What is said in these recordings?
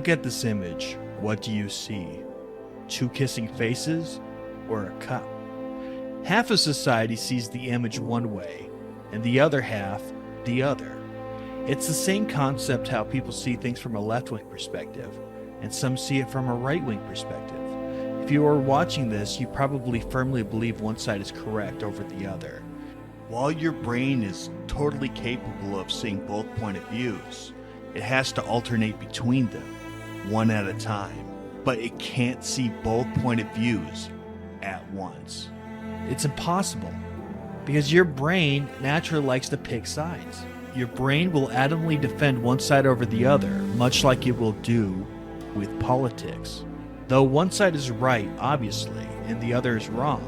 Look at this image. What do you see? Two kissing faces or a cup? Half of society sees the image one way and the other half the other. It's the same concept how people see things from a left-wing perspective and some see it from a right-wing perspective. If you are watching this, you probably firmly believe one side is correct over the other. While your brain is totally capable of seeing both point of views, it has to alternate between them, one at a time. But it can't see both point of views at once. It's impossible, because your brain naturally likes to pick sides. Your brain will adamantly defend one side over the other, much like it will do with politics. Though one side is right, obviously, and the other is wrong,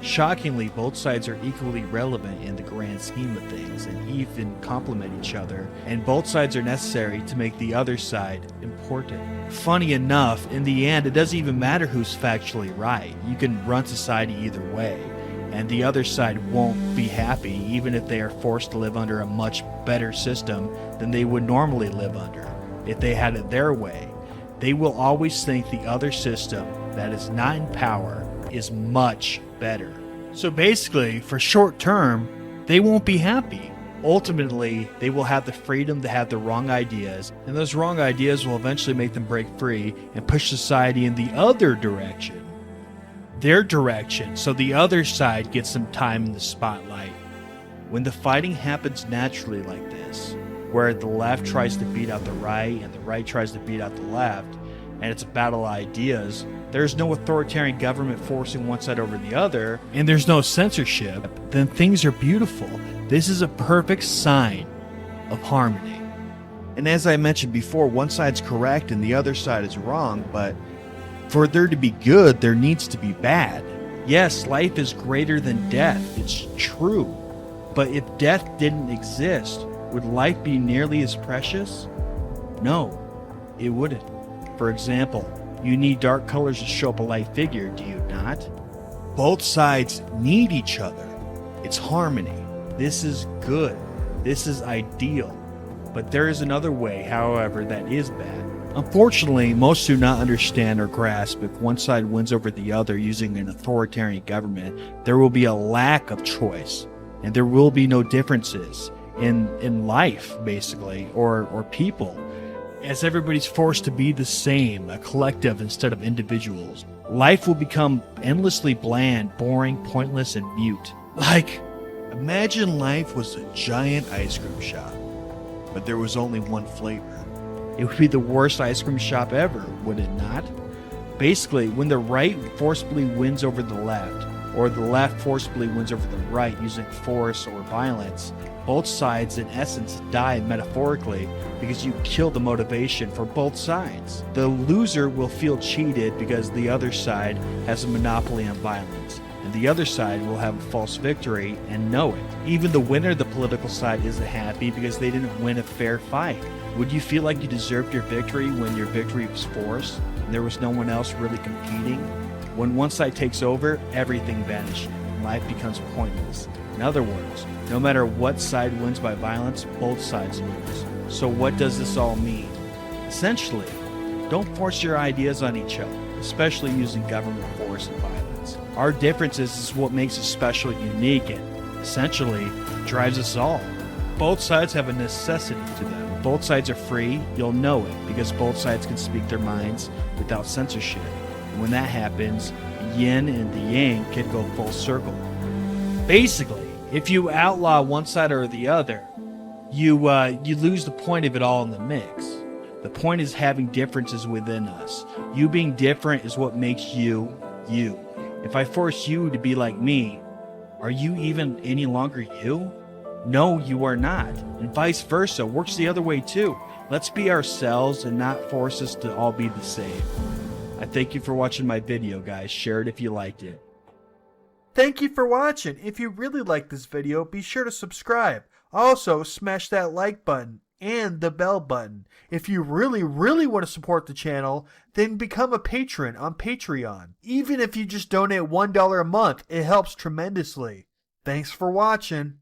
shockingly, both sides are equally relevant in the grand scheme of things and even complement each other, and both sides are necessary to make the other side important. Funny enough, in the end, it doesn't even matter who's factually right. You can run society either way, and the other side won't be happy even if they are forced to live under a much better system than they would normally live under if they had it their way. They will always think the other system that is not in power is much better. So basically, for short term, they won't be happy. Ultimately, they will have the freedom to have the wrong ideas, and those wrong ideas will eventually make them break free and push society in the other direction. Their direction, so the other side gets some time in the spotlight. When the fighting happens naturally like this, where the left tries to beat out the right and the right tries to beat out the left, and it's a battle of ideas, there's no authoritarian government forcing one side over the other, and there's no censorship, then things are beautiful. This is a perfect sign of harmony. And as I mentioned before, one side's correct and the other side is wrong, but for there to be good, there needs to be bad. Yes, life is greater than death, it's true. But if death didn't exist, would life be nearly as precious? No, it wouldn't. For example, you need dark colors to show up a light figure, do you not? Both sides need each other. It's harmony. This is good. This is ideal. But there is another way, however, that is bad. Unfortunately, most do not understand or grasp if one side wins over the other using an authoritarian government, there will be a lack of choice, and there will be no differences in life, basically, or people, as everybody's forced to be the same, a collective instead of individuals. Life will become endlessly bland, boring, pointless, and mute. Like, imagine life was a giant ice cream shop, but there was only one flavor. It would be the worst ice cream shop ever, would it not? Basically, when the right forcibly wins over the left, or the left forcibly wins over the right using force or violence, both sides in essence die metaphorically because you kill the motivation for both sides. The loser will feel cheated because the other side has a monopoly on violence, and the other side will have a false victory and know it. Even the winner of the political side isn't happy because they didn't win a fair fight. Would you feel like you deserved your victory when your victory was forced and there was no one else really competing? When one side takes over, everything vanishes and life becomes pointless. In other words, no matter what side wins by violence, both sides lose. So what does this all mean? Essentially, don't force your ideas on each other, especially using government force and violence. Our differences is what makes us special and unique and essentially drives us all. Both sides have a necessity to them. Both sides are free, you'll know it, because both sides can speak their minds without censorship. And when that happens, yin and the yang can go full circle. Basically, if you outlaw one side or the other, you lose the point of it all in the mix. The point is having differences within us. You being different is what makes you, you. If I force you to be like me, are you even any longer you? No, you are not. And vice versa, works the other way too. Let's be ourselves and not force us to all be the same. I thank you for watching my video, guys. Share it if you liked it. Thank you for watching. If you really liked this video, be sure to subscribe. Also, smash that like button and the bell button. If you really want to support the channel, then become a patron on Patreon. Even if you just donate $1 a month, it helps tremendously. Thanks for watching.